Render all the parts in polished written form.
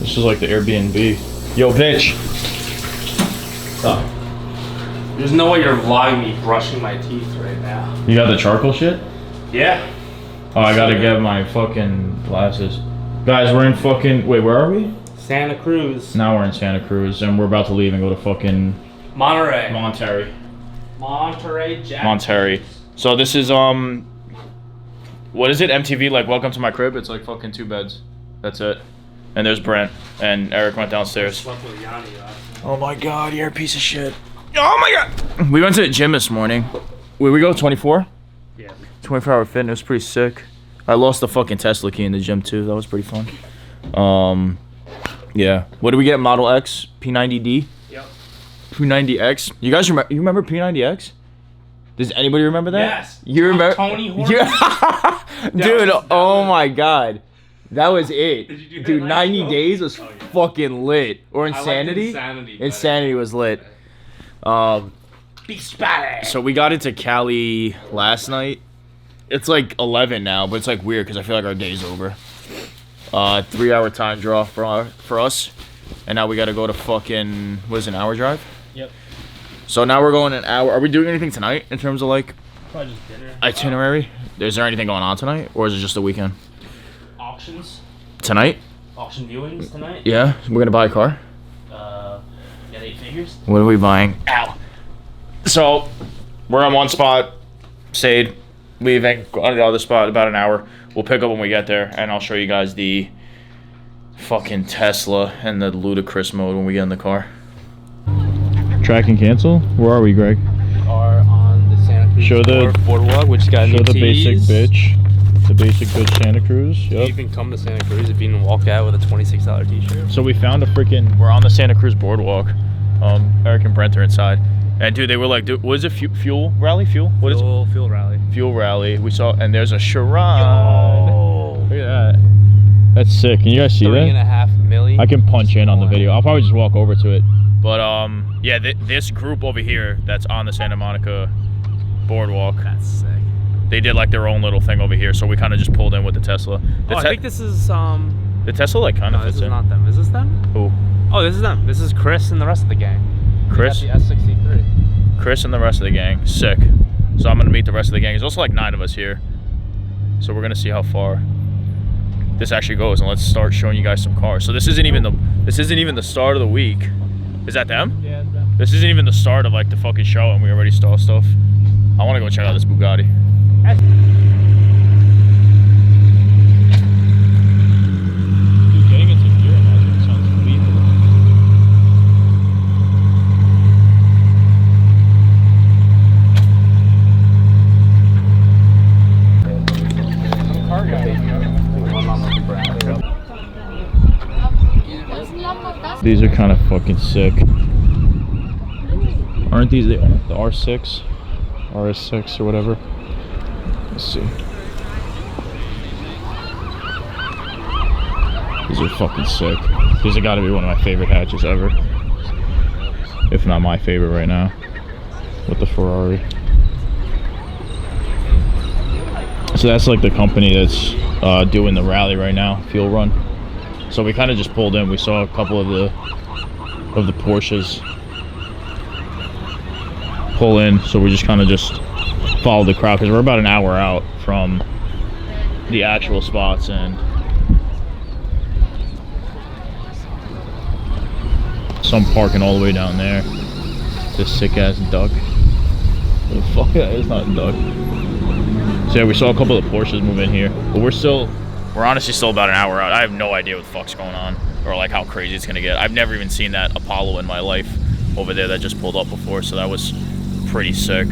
This is like the Airbnb. Yo, bitch. What's up? There's no way you're vlogging me brushing my teeth right now. You got the charcoal shit? Yeah. Oh, I gotta get my fucking glasses. Guys, we're in fucking... Wait, where are we? Santa Cruz. Now we're in Santa Cruz, and we're about to leave and go to fucking... Monterey. Monterey. Monterey. So this is, what is it? MTV, like, welcome to my crib? It's like fucking 2 beds. That's it. And there's Brent, and Eric went downstairs. Slept with Yanni, oh my god, you're a piece of shit. Oh my god! We went to the gym this morning. Where we go, 24? Yeah. 24-hour fitness, pretty sick. I lost the fucking Tesla key in the gym too. That was pretty fun. Yeah. What did we get? Model X, P90D. Yep. P90X. You guys remember P90X? Does anybody remember that? Yes. You remember? Tony Horton. Yeah. Dude, oh my god. That was it. Did you do that dude, last 90 show? days was fucking lit. Or Insanity? Insanity. Insanity was lit. Beast Batty. So we got into Cali last night. It's like 11 now, but it's like weird because I feel like our day's over. 3-hour time draw for us. And now we got to go to fucking, what is it, an hour drive? Yep. So now we're going an hour. Are we doing anything tonight in terms of like Probably just dinner. itinerary? Is there anything going on tonight? Or is it just a weekend? Auctions. Tonight? Auction viewings tonight. Yeah? We're going to buy a car? Get 8 figures. What are we buying? Ow. So we're on one spot. Stayed. Leaving. Go on the other spot about an hour. We'll pick up when we get there. And I'll show you guys the fucking Tesla and the ludicrous mode when we get in the car. Track and cancel? Where are we, Greg? We are on the Santa Cruz boardwalk, which got show new the tees. basic bitch. The basic bitch Santa Cruz. Yep. You even come to Santa Cruz if you didn't walk out with a $26 t-shirt. So we found a freaking... We're on the Santa Cruz boardwalk. Eric and Brent are inside. And dude, they were like, dude, what is it? Fuel rally? Fuel? What is it? Fuel rally. Fuel rally. We saw, and there's a Chiron. Yo. Look at that. That's sick. Can you guys see that? $3.5 million. I can punch in on the video. I'll probably just walk over to it. But yeah, this group over here that's on the Santa Monica boardwalk. That's sick. They did like their own little thing over here, so we kind of just pulled in with the Tesla. I think this is the Tesla like kind of No, this fits is in. not them. Is this them? Who? Oh, this is them. This is Chris and the rest of the gang. Chris? They got the S63. Chris and the rest of the gang. Sick. So I'm gonna meet the rest of the gang. There's also like 9 of us here. So we're gonna see how far this actually goes, and let's start showing you guys some cars. So this isn't even the start of the week. Is that them? Yeah, it's them. This isn't even the start of like the fucking show, and we already saw stuff. I wanna go check out this Bugatti. Dude, getting into gear imagine sounds lethal. These are kind of fucking sick. Aren't these the R6? RS6 or whatever. Let's see. These are fucking sick. These have got to be one of my favorite hatches ever. If not my favorite right now. With the Ferrari. So that's like the company that's doing the rally right now, Fuel Run. So we kind of just pulled in. We saw a couple of the Porsches pull in, so we just kind of just followed the crowd because we're about an hour out from the actual spots, and some parking all the way down there. This sick ass duck. What the fuck? That is not a duck. So yeah, we saw a couple of Porsches move in here, but we're honestly still about an hour out. I have no idea what the fuck's going on or like how crazy it's gonna get. I've never even seen that Apollo in my life over there that just pulled up before, so that was pretty sick.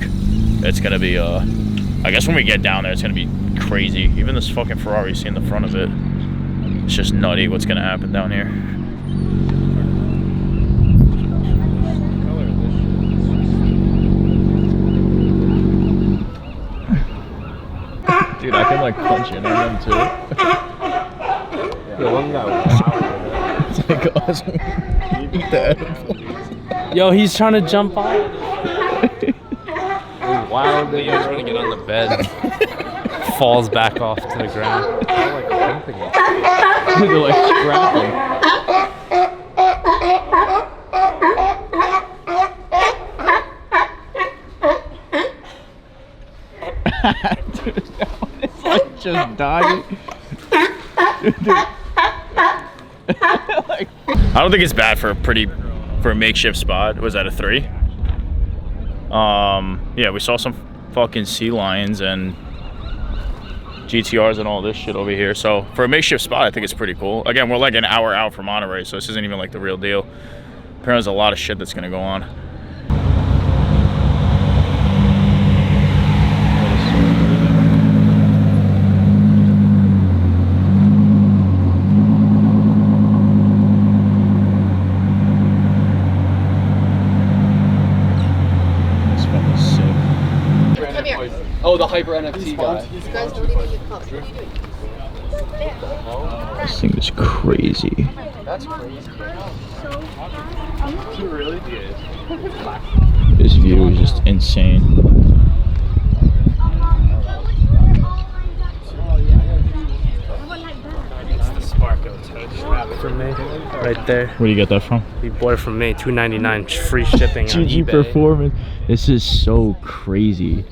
It's gonna be I guess when we get down there it's gonna be crazy. Even this fucking Ferrari, you see in the front of it, it's just nutty what's gonna happen down here. Dude, I can like punch in on them too. Yeah, one guy wow. It's like awesome. Eat the edible. Yo, he's trying to jump on. Wow, dude. He's trying to get on the bed. Falls back off to the ground. They're like scrapping. just dying. I don't think it's bad for a makeshift spot. Was that a 3? Yeah, we saw some fucking sea lions and GTRs and all this shit over here. So for a makeshift spot, I think it's pretty cool. Again, we're like an hour out from Monterey, so this isn't even like the real deal. Apparently there's a lot of shit that's gonna go on. Oh, the hyper NFT guy. This thing is crazy. That's crazy. This view is just insane. It's the Sparko touch from me, right there. Where do you get that from? We bought it from me, $2.99, free shipping on GG eBay. Performance. This is so crazy.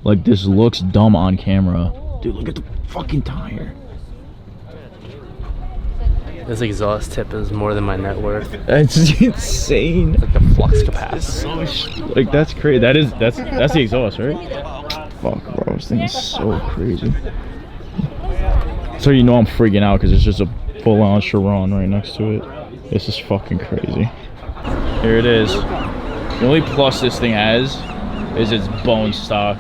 Like, this looks dumb on camera. Dude, look at the fucking tire. This exhaust tip is more than my net worth. That's insane. Like the flux capacity. Like, that's crazy. That's the exhaust, right? Fuck, bro. This thing is so crazy. So you know I'm freaking out because it's just a full-on Chiron right next to it. This is fucking crazy. Here it is. The only plus this thing has is its bone stock.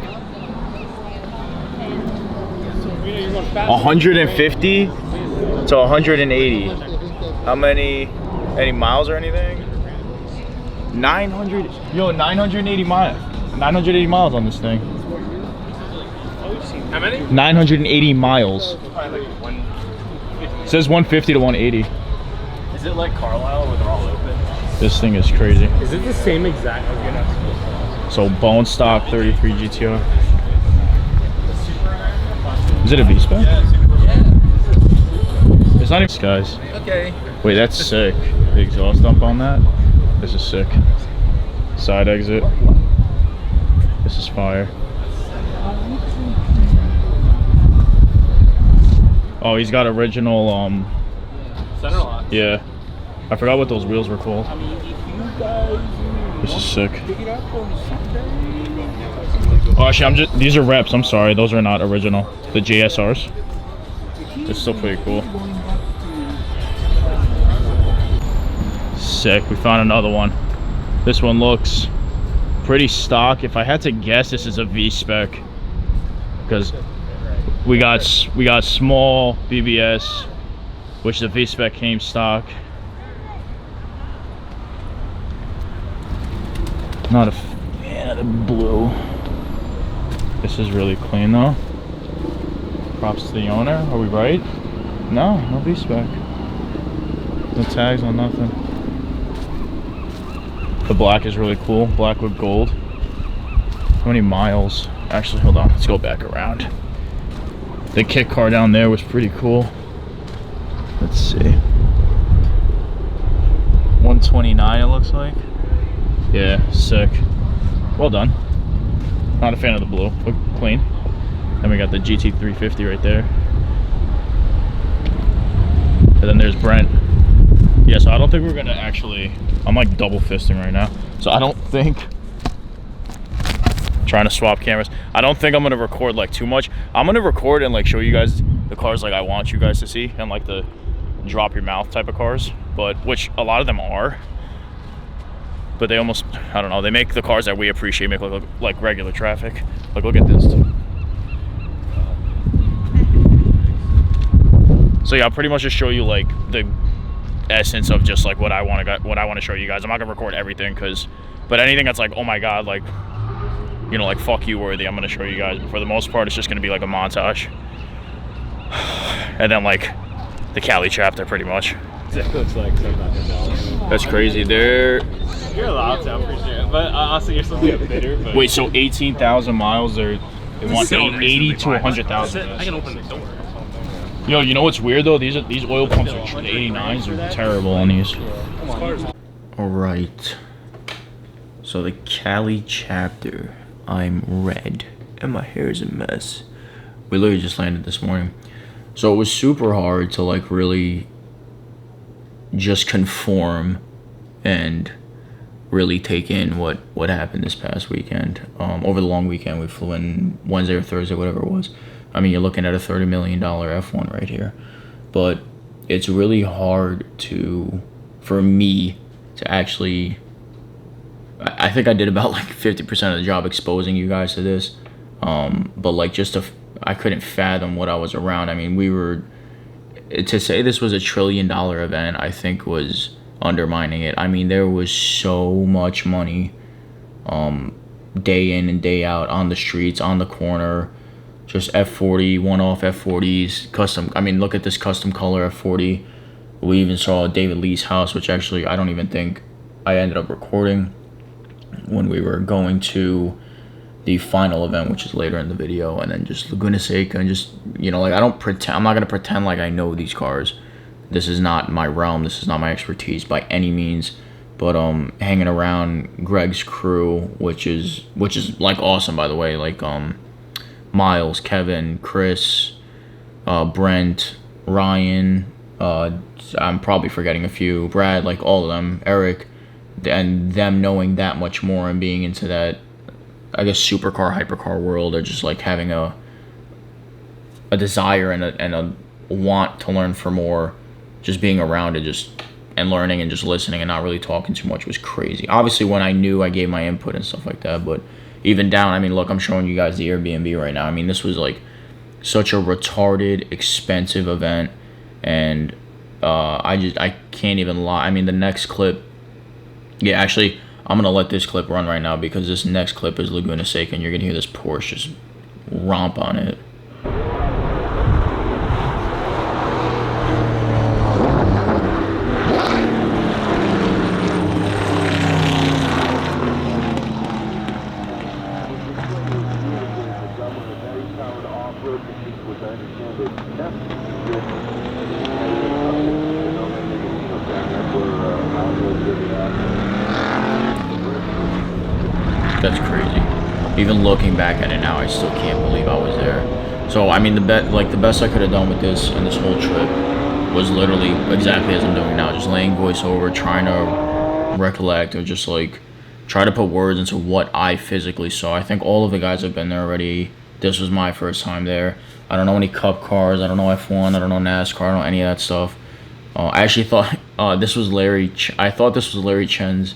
150 to 180. How many? Any miles or anything? 900. Yo, 980 miles. 980 miles on this thing. How many? 980 miles. It says 150 to 180. Is it like Carlisle where they're all open? This thing is crazy. Is it the same exact? So bone stock 33 GTR. Is it a V-Spec? It's not even guys. Okay. Wait, that's sick. The exhaust dump on that. This is sick. Side exit. This is fire. Oh, he's got original Center lock. yeah. I forgot what those wheels were called. This is sick. Oh, actually, these are reps. I'm sorry, those are not original. The JSRs. They're still pretty cool. Sick. We found another one. This one looks pretty stock. If I had to guess, this is a V-Spec because we got small BBS, which the V-Spec came stock. Not a fan of the blue. This is really clean though. Props to the owner. Are we right? No V-Spec. No tags on nothing. The black is really cool. Black with gold. How many miles? Actually, hold on. Let's go back around. The kit car down there was pretty cool. Let's see. 129 it looks like. Yeah, sick. Well done. Not a fan of the blue. Look clean. Then we got the GT350 right there. And then there's Brent. Yeah, so I don't think we're gonna actually, I'm like double fisting right now. So I don't think, trying to swap cameras. I don't think I'm gonna record like too much. I'm gonna record and like show you guys the cars like I want you guys to see, and like the drop your mouth type of cars, but which a lot of them are. But they almost, I don't know, they make the cars that we appreciate make look like regular traffic. Like, look at this. So yeah, I'll pretty much just show you like the essence of just like what I want to show you guys. I'm not gonna record everything but anything that's like, oh my god, like, you know, like fuck you worthy, I'm gonna show you guys. But for the most part, it's just gonna be like a montage. And then like the Cali chapter pretty much. Looks like That's crazy. you're allowed to, I'm pretty sure. But honestly, you're supposed to be a bidder. But Wait, so 18,000 miles, they want 80 to 100,000. I can open the door. Yo, you know what's weird though? These oil pumps are, the 89s are terrible on these. All right. So the Cali chapter, I'm red and my hair is a mess. We literally just landed this morning. So it was super hard to like really just conform and really take in what happened this past weekend. Over the long weekend, we flew in Wednesday or Thursday, whatever it was. I mean, you're looking at a $30 million F1 right here. But it's really hard for me to actually, I think I did about like 50% of the job exposing you guys to this. But like I couldn't fathom what I was around. I mean, to say this was $1 trillion event, I think was undermining it. I mean, there was so much money day in and day out on the streets, on the corner, just F40, one-off F40s, custom. I mean, look at this custom color F40. We even saw David Lee's house, which actually I don't even think I ended up recording when we were going to the final event, which is later in the video. And then just Laguna Seca, and just, you know, like, I'm not gonna pretend like I know these cars. This is not my realm. This is not my expertise by any means. But hanging around Greg's crew, which is like awesome, by the way. Like Miles, Kevin, Chris, Brent, Ryan. I'm probably forgetting a few. Brad, like all of them. Eric, and them knowing that much more and being into that, I guess, supercar, hypercar world, or just like having a desire and a want to learn for more. Just being around it, and learning and just listening and not really talking too much was crazy. Obviously, when I knew, I gave my input and stuff like that. But even down, I mean, look, I'm showing you guys the Airbnb right now. I mean, this was like such a retarded, expensive event, and I can't even lie. I mean, the next clip, yeah, actually, I'm gonna let this clip run right now because this next clip is Laguna Seca, and you're gonna hear this Porsche just romp on it. That's crazy. Even looking back at it now, I still can't believe I was there. So I mean, the best I could have done with this and this whole trip was literally exactly as I'm doing now, just laying voiceover, trying to recollect, or just like try to put words into what I physically saw. I think all of the guys have been there already. This was my first time there. I don't know any Cup cars. I don't know F1. I don't know NASCAR. I don't know any of that stuff. I actually thought this was Larry. I thought this was Larry Chen's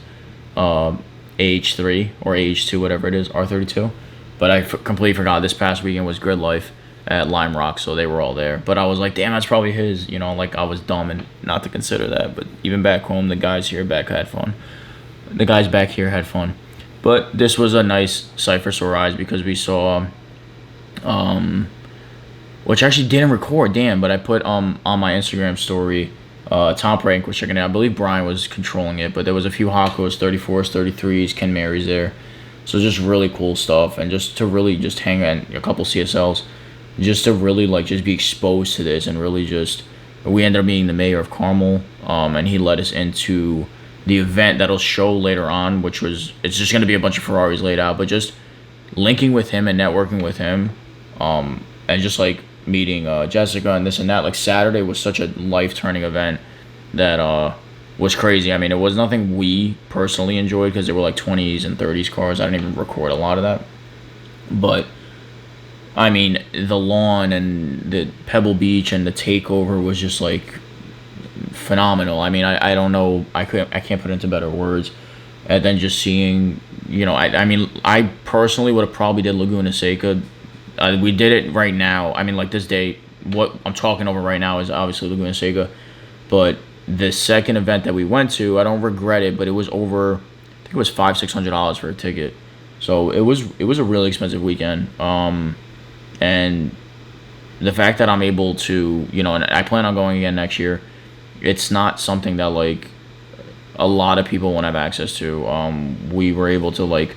AH3 or AH2, whatever it is, R32. But I completely forgot this past weekend was Grid Life at Lime Rock, so they were all there. But I was like, damn, that's probably his. You know, like, I was dumb and not to consider that. But even back home, the guys back had fun. The guys back here had fun. But this was a nice sight for sore eyes because we saw, which I actually didn't record, damn, but I put on my Instagram story, Tom Prank was checking it out. I believe Brian was controlling it, but there was a few Hakos, 34s, 33s, Ken Marys there. So just really cool stuff, and just to really just hang on a couple CSLs, just to really like just be exposed to this, and really just, we ended up meeting the mayor of Carmel, and he led us into the event that'll show later on, which was, it's just going to be a bunch of Ferraris laid out, but just linking with him and networking with him, and just like meeting Jessica and this and that. Like, Saturday was such a life-turning event that was crazy. I mean, it was nothing we personally enjoyed because there were like 20s and 30s cars. I didn't even record a lot of that. But, I mean, the lawn and the Pebble Beach and the takeover was just like phenomenal. I mean, I don't know. I can't put it into better words. And then just seeing, you know, I mean, I personally would have probably did Laguna Seca. We did it right now. I mean, like, this day, what I'm talking over right now is obviously Laguna Seca. But the second event that we went to, I don't regret it, but it was over, I think it was $500-600 for a ticket. So it was a really expensive weekend. And the fact that I'm able to, you know, and I plan on going again next year, it's not something that, like, a lot of people won't have access to. We were able to, like,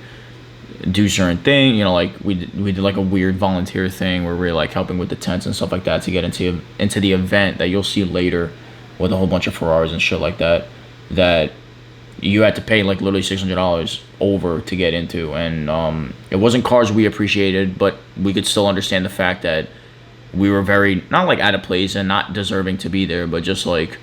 do certain thing, you know, like we did like a weird volunteer thing where we were like helping with the tents and stuff like that to get into the event that you'll see later with a whole bunch of Ferraris and shit like that you had to pay like literally $600 over to get into. And it wasn't cars we appreciated, but we could still understand the fact that we were very, not like out of place and not deserving to be there, but just like,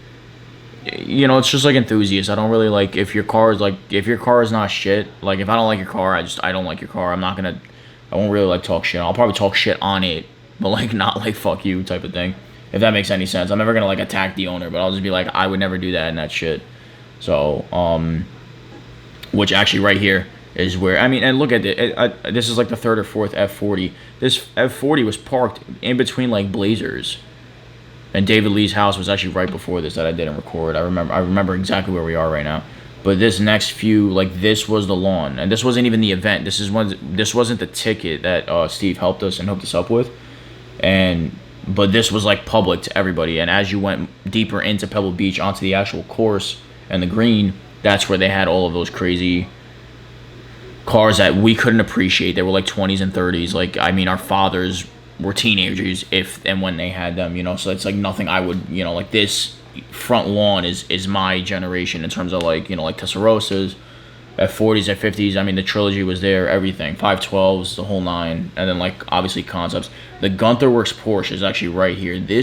you know, it's just like enthusiasts. I don't really like, if your car is like, if your car is not shit, like if I don't like your car, I don't like your car. I won't really like talk shit. I'll probably talk shit on it, but like not like fuck you type of thing, if that makes any sense. I'm never gonna like attack the owner, but I'll just be like, I would never do that and that shit. So, which actually right here is where, I mean, and look at it, this is like the third or fourth F40. This F40 was parked in between like Blazers. And David Lee's house was actually right before this that I didn't record. I remember exactly where we are right now. But this next few, like this was the lawn, and this wasn't even the event. This wasn't the ticket that Steve helped us and hooked us up with, but this was like public to everybody. And as you went deeper into Pebble Beach onto the actual course and the green, that's where they had all of those crazy cars that we couldn't appreciate. They were like 20s and 30s. Like, I mean, our fathers were teenagers if and when they had them, you know. So it's like nothing I would, you know, like this front lawn is my generation in terms of like, you know, like Testarossas, F40s, F50s. I mean, the trilogy was there, everything, 512s, the whole nine, and then like obviously concepts. The Gunther Works Porsche is actually right here. The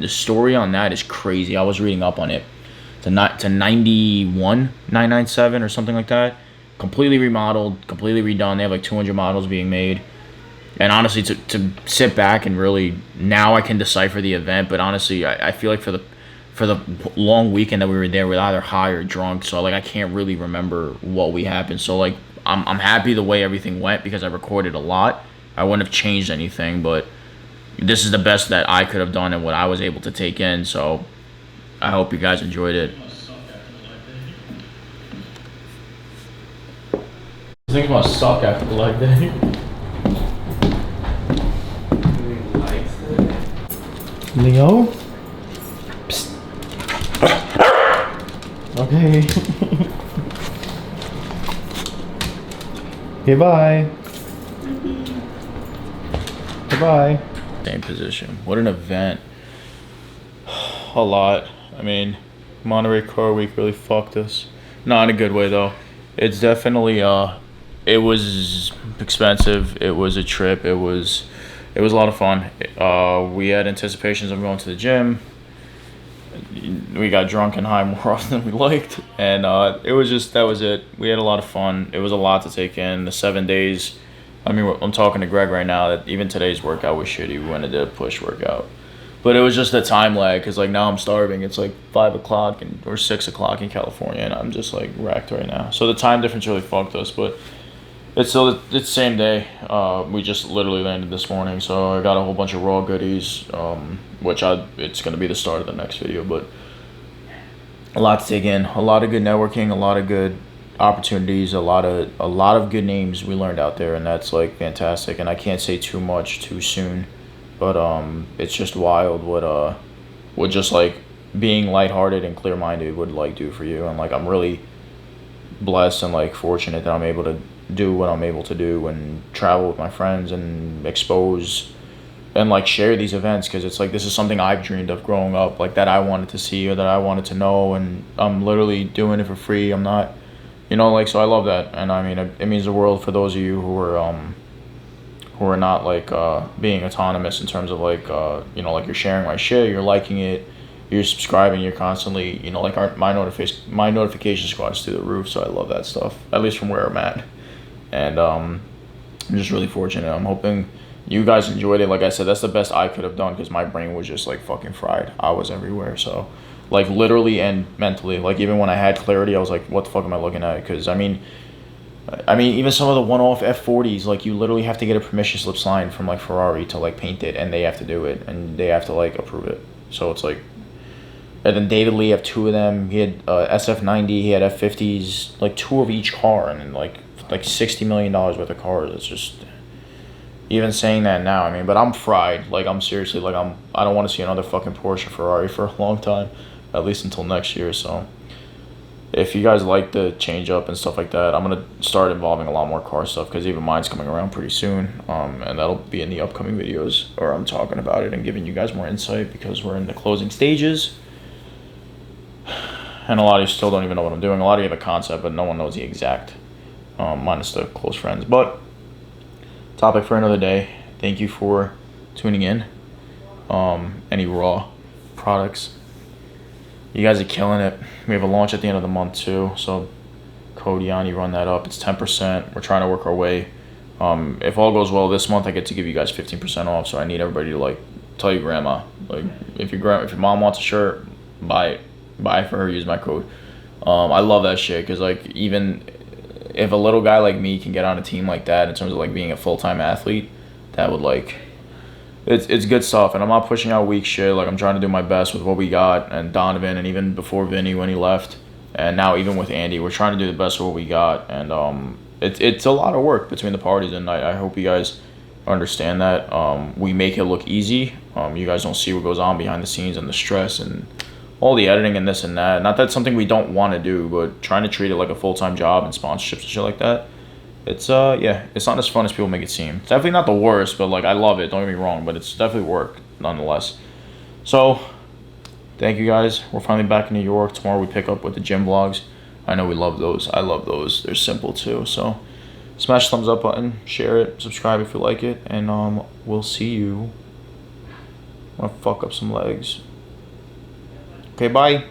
story on that is crazy. I was reading up on it. To 91 997 or something like that. Completely remodeled, completely redone. They have like 200 models being made. And honestly, to sit back and really, now I can decipher the event, but honestly, I feel like for the long weekend that we were there, we were either high or drunk, so like I can't really remember what we happened. So like I'm happy the way everything went because I recorded a lot. I wouldn't have changed anything, but this is the best that I could have done and what I was able to take in. So I hope you guys enjoyed it. I think about suck after the leg day. Leo? Psst. Okay. Okay, bye. Goodbye. Same position. What an event. A lot. I mean, Monterey Car Week really fucked us. Not in a good way though. It's definitely it was expensive. It was a trip. It was a lot of fun. We had anticipations of going to the gym. We got drunk and high more often than we liked, and that was it. We had a lot of fun. It was a lot to take in. The 7 days. I mean, I'm talking to Greg right now that even today's workout was shitty. We went and did a push workout, but it was just the time lag because like now I'm starving. It's like 5 o'clock or 6 o'clock in California, and I'm just like wrecked right now. So the time difference really fucked us, but. It's the same day. We just literally landed this morning, so I got a whole bunch of raw goodies, it's gonna be the start of the next video. But a lot to take in, a lot of good networking, a lot of good opportunities, a lot of good names we learned out there, and that's like fantastic. And I can't say too much too soon, but it's just wild what just like being lighthearted and clear-minded would like do for you. And like I'm really blessed and like fortunate that I'm able to do what I'm able to do and travel with my friends and expose and like share these events, because it's like this is something I've dreamed of growing up, like that I wanted to see or that I wanted to know, and I'm literally doing it for free. I'm not, you know, like, so I love that. And I mean it means the world for those of you who are not like being autonomous in terms of like you know, like you're sharing my shit, you're liking it, you're subscribing, you're constantly, you know, like my notification squad's through the roof. So I love that stuff, at least from where I'm at. And I'm just really fortunate. I'm hoping you guys enjoyed it. Like I said, that's the best I could have done because my brain was just like fucking fried. I was everywhere. So like literally and mentally, like even when I had clarity, I was like, what the fuck am I looking at? Because I mean even some of the one-off F40s, like you literally have to get a permission slip signed from like Ferrari to like paint it, and they have to do it and they have to like approve it. So it's like, and then David Lee have 2 of them. He had SF90, he had F50s, like 2 of each car, and then like $60 million worth of cars. It's just, even saying that now, I mean, but I'm fried. Like I'm seriously, like I don't want to see another fucking Porsche or Ferrari for a long time, at least until next year. So if you guys like the change up and stuff like that, I'm gonna start involving a lot more car stuff, because even mine's coming around pretty soon, and that'll be in the upcoming videos, or I'm talking about it and giving you guys more insight, because we're in the closing stages. And a lot of you still don't even know what I'm doing. A lot of you have a concept, but no one knows the exact, minus the close friends. But topic for another day. Thank you for tuning in. any raw products. You guys are killing it. We have a launch at the end of the month too, so code Yanni, run that up. It's 10%. We're trying to work our way. If all goes well this month, I get to give you guys 15% off. So I need everybody to like tell your grandma, like if your mom wants a shirt, buy it for her. Use my code. I love that shit because like even if a little guy like me can get on a team like that in terms of like being a full-time athlete, that would like it's good stuff. And I'm not pushing out weak shit. Like I'm trying to do my best with what we got, and Donovan, and even before Vinny when he left, and now even with Andy, we're trying to do the best of what we got. And it's a lot of work between the parties, and I hope you guys understand that. We make it look easy. You guys don't see what goes on behind the scenes and the stress and all the editing and this and that. Not that it's something we don't want to do, but trying to treat it like a full-time job and sponsorships and shit like that. It's yeah, it's not as fun as people make it seem. It's definitely not the worst, but like I love it, don't get me wrong, but it's definitely work nonetheless. So thank you guys. We're finally back in New York. Tomorrow we pick up with the gym vlogs. I know we love those. I love those. They're simple too. So smash the thumbs up button, share it, subscribe if you like it, and we'll see you. I'm gonna fuck up some legs. Okay, bye.